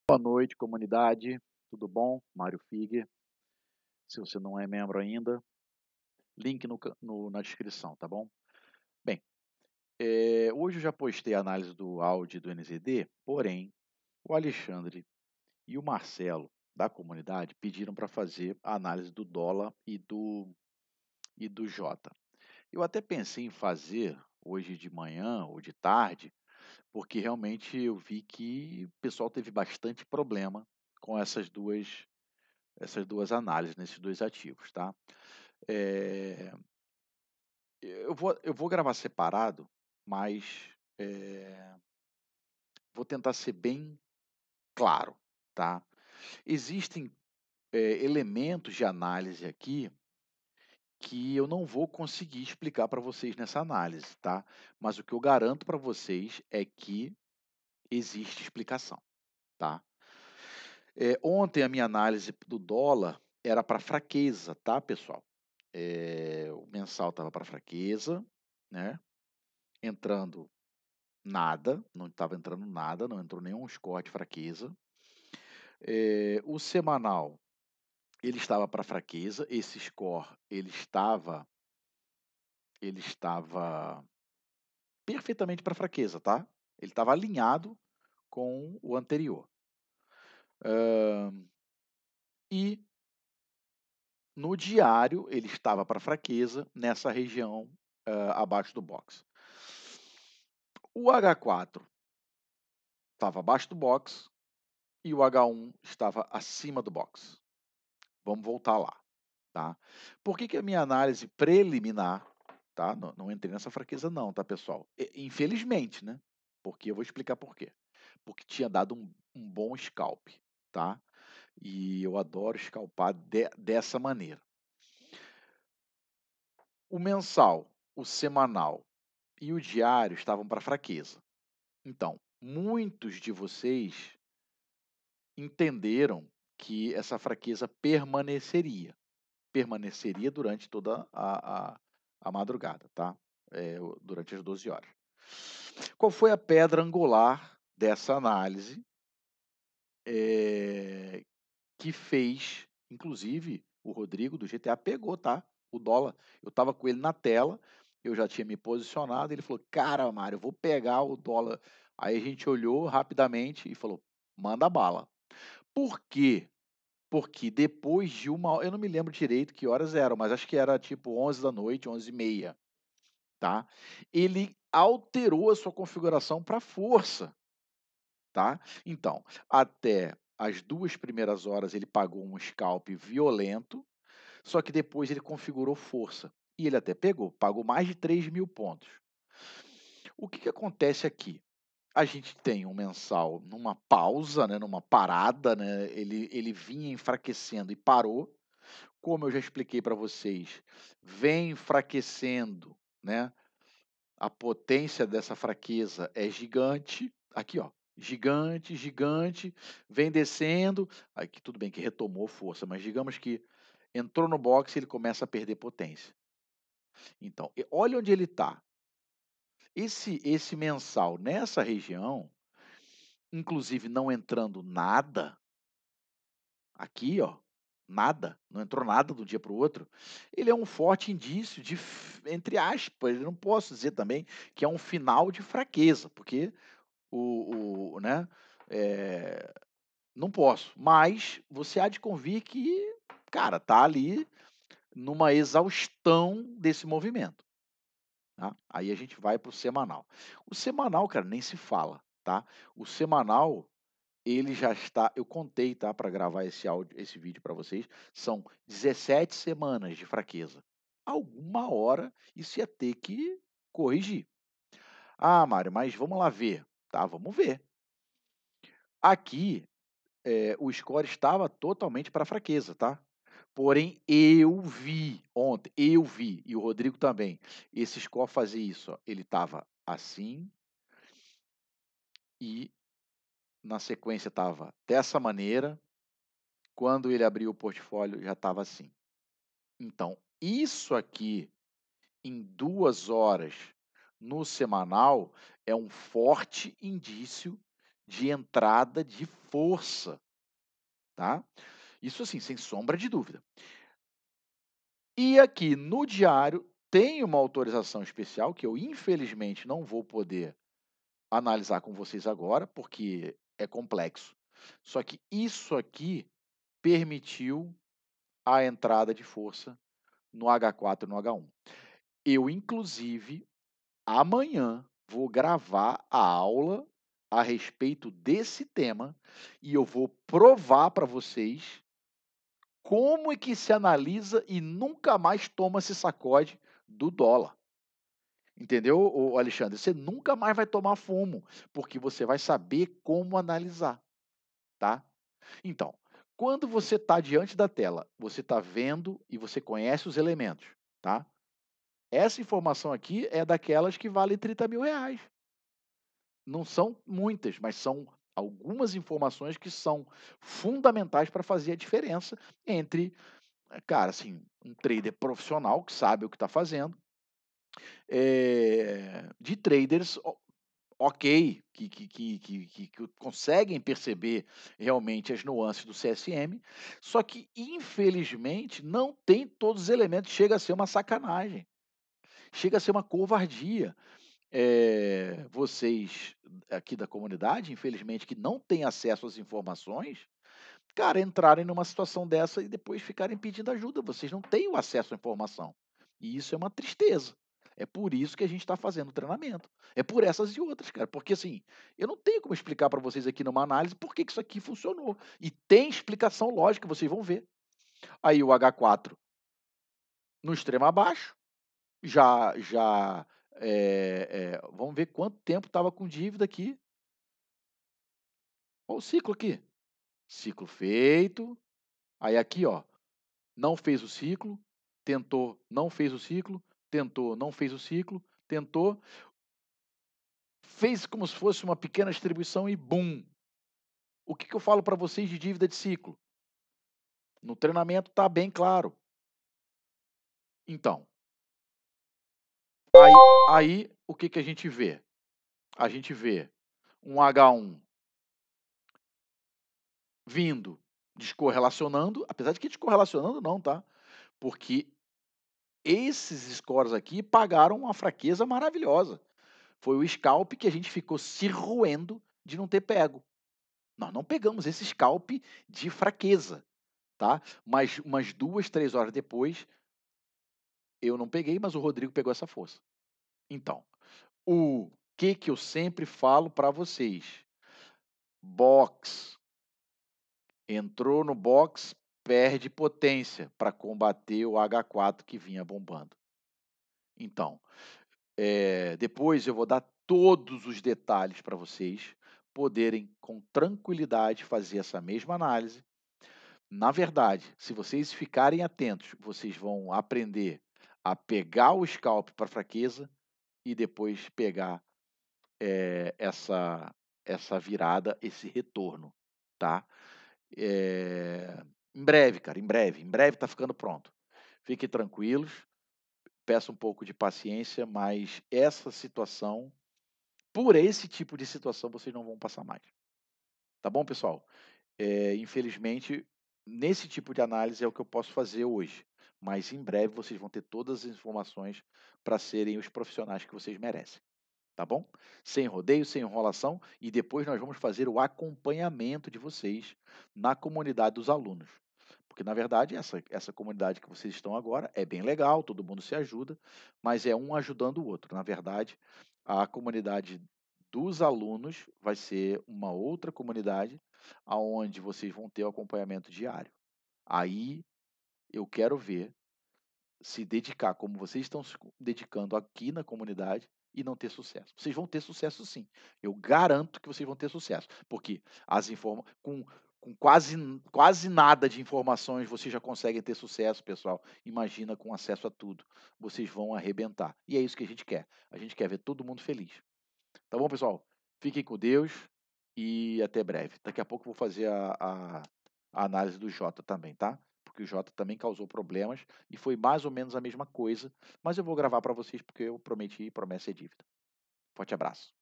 Boa noite, comunidade. Tudo bom? Mário Figer. Se você não é membro ainda, link na descrição, tá bom? Bem, hoje eu já postei a análise do Audi do NZD, porém, o Alexandre e o Marcelo, da comunidade, pediram para fazer a análise do dólar e do Jota. Eu até pensei em fazer hoje de manhã ou de tarde, porque realmente eu vi que o pessoal teve bastante problema com essas duas análises nesses 2 ativos, tá. Eh, eu vou gravar separado, mas, vou tentar ser bem claro, tá. Existem, elementos de análise aqui que eu não vou conseguir explicar para vocês nessa análise, tá. Mas o que eu garanto para vocês é que existe explicação, tá. Ontem a minha análise do dólar era para fraqueza, tá, pessoal. O mensal estava para fraqueza, né, entrando nada, não estava entrando nada, não entrou nenhum score de fraqueza. O semanal, ele estava para fraqueza, esse score ele estava perfeitamente para fraqueza, tá. Ele estava alinhado com o anterior. Hã, e no diário ele estava para fraqueza nessa região, abaixo do box. O H4 estava abaixo do box e o H1 estava acima do box. Vamos voltar lá, tá. Por que que a minha análise preliminar, tá, não entrei nessa fraqueza não, tá, pessoal. Infelizmente, né, porque eu vou explicar por quê. Porque tinha dado um bom scalp, tá. E eu adoro scalpar dessa maneira. O mensal, o semanal e o diário estavam para fraqueza. Então, muitos de vocês entenderam que essa fraqueza permaneceria durante toda a madrugada, tá, durante as 12 horas. Qual foi a pedra angular dessa análise, eh, que fez inclusive o Rodrigo do GTA pegou, tá, o dólar. Eu estava com ele na tela, eu já tinha me posicionado, ele falou: "Cara, Mário, eu vou pegar o dólar". Aí a gente olhou rapidamente e falou: "Manda bala". Por quê? Porque depois de eu não me lembro direito que horas eram, mas acho que era tipo 11 da noite, 11h30, tá. Ele alterou a sua configuração para força, tá. Então, até as 2 primeiras horas ele pagou um scalp violento, só que depois ele configurou força. E ele até pagou mais de 3.000 pontos. O que que acontece aqui? A gente tem um mensal numa pausa, né, numa parada, né, ele vinha enfraquecendo e parou. Como eu já expliquei para vocês, vem enfraquecendo, né, a potência dessa fraqueza é gigante. Aqui, ó, gigante, gigante, vem descendo, aqui tudo bem que retomou força, mas digamos que entrou no boxe, ele começa a perder potência. Então, olha onde ele está. Esse mensal nessa região, inclusive não entrando nada, aqui, ó, nada, não entrou nada de um dia para o outro. Ele é um forte indício de entre aspas, eu não posso dizer também que é um final de fraqueza, porque né, eh, não posso, mas você há de convir que, cara, tá ali numa exaustão desse movimento, tá. Aí a gente vai para o semanal. O semanal, cara, nem se fala, tá. O semanal ele já está, eu contei, tá, para gravar esse vídeo para vocês, são 17 semanas de fraqueza. Alguma hora isso ia ter que corrigir. "Ah, Mário, mas vamos lá ver". Tá, vamos ver. Aqui, o score estava totalmente para fraqueza, tá. Porém, eu vi ontem, e o Rodrigo também, esse score fazia isso, ó, ele estava assim e na sequência estava dessa maneira, quando ele abriu o portfólio já estava assim. Então, isso aqui, em 2 horas no semanal, é um forte indício de entrada de força, tá? Isso assim, sem sombra de dúvida. E aqui no diário tem uma autorização especial que eu infelizmente não vou poder analisar com vocês agora, porque é complexo. Só que isso aqui permitiu a entrada de força no H4 e no H1. Eu, inclusive, amanhã vou gravar a aula a respeito desse tema e eu vou provar para vocês como é que se analisa e nunca mais toma esse sacode do dólar. Entendeu, ô Alexandre? Você nunca mais vai tomar fumo, porque você vai saber como analisar, tá? Então, quando você está diante da tela, você está vendo e você conhece os elementos, tá? Essa informação aqui é daquelas que valem R$ 30.000. Não são muitas, mas são algumas informações que são fundamentais para fazer a diferença entre, cara, assim, um trader profissional que sabe o que está fazendo, de traders ok, que conseguem perceber realmente as nuances do CSM, só que infelizmente não tem todos os elementos, chega a ser uma sacanagem, chega a ser uma covardia. Vocês aqui da comunidade, infelizmente, que não têm acesso às informações, cara, entrarem numa situação dessa e depois ficarem pedindo ajuda. Vocês não têm o acesso à informação. E isso é uma tristeza. É por isso que a gente está fazendo o treinamento. É por essas e outras, cara. Porque assim, eu não tenho como explicar para vocês aqui numa análise por que que isso aqui funcionou. E tem explicação lógica, vocês vão ver. Aí o H4 no extremo abaixo, vamos ver quanto tempo estava com dívida aqui. Olha o ciclo aqui. Ciclo feito. Aí aqui, ó, não fez o ciclo, tentou, não fez o ciclo, tentou, não fez o ciclo, tentou, fez como se fosse uma pequena distribuição e bum. O que eu falo para vocês de dívida de ciclo? No treinamento está bem claro. Então, aí, aí o que a gente vê? A gente vê um H1 vindo, descorrelacionando, apesar de que descorrelacionando não, tá? Porque esses scores aqui pagaram uma fraqueza maravilhosa. Foi o scalp que a gente ficou se roendo de não ter pego. Nós não pegamos esse scalp de fraqueza, tá? Mas umas 2, 3 horas depois, eu não peguei, mas o Rodrigo pegou essa força. Então, o que eu sempre falo para vocês? Box. Entrou no box, perde potência para combater o H4 que vinha bombando. Então, depois eu vou dar todos os detalhes para vocês poderem com tranquilidade fazer essa mesma análise. Na verdade, se vocês ficarem atentos, vocês vão aprender a pegar o scalp para fraqueza e depois pegar essa virada, esse retorno, tá? Em breve, cara, em breve está ficando pronto. Fiquem tranquilos, peço um pouco de paciência, mas essa situação, por esse tipo de situação, vocês não vão passar mais. Tá bom, pessoal? Infelizmente, nesse tipo de análise é o que eu posso fazer hoje, mas em breve vocês vão ter todas as informações para serem os profissionais que vocês merecem, tá bom? Sem rodeio, sem enrolação, e depois nós vamos fazer o acompanhamento de vocês na comunidade dos alunos. Porque, na verdade, essa comunidade que vocês estão agora é bem legal, todo mundo se ajuda, mas é um ajudando o outro. Na verdade, a comunidade dos alunos vai ser uma outra comunidade aonde vocês vão ter o acompanhamento diário. Aí eu quero ver se dedicar como vocês estão se dedicando aqui na comunidade e não ter sucesso. Vocês vão ter sucesso sim. Eu garanto que vocês vão ter sucesso, porque as informa com quase nada de informações vocês já conseguem ter sucesso, pessoal. Imagina com acesso a tudo. Vocês vão arrebentar. E é isso que a gente quer. A gente quer ver todo mundo feliz. Tá bom, pessoal? Fiquem com Deus e até breve. Daqui a pouco eu vou fazer a análise do Jota também, tá? Porque o Jota também causou problemas e foi mais ou menos a mesma coisa, mas eu vou gravar para vocês porque eu prometi e promessa é dívida. Forte abraço.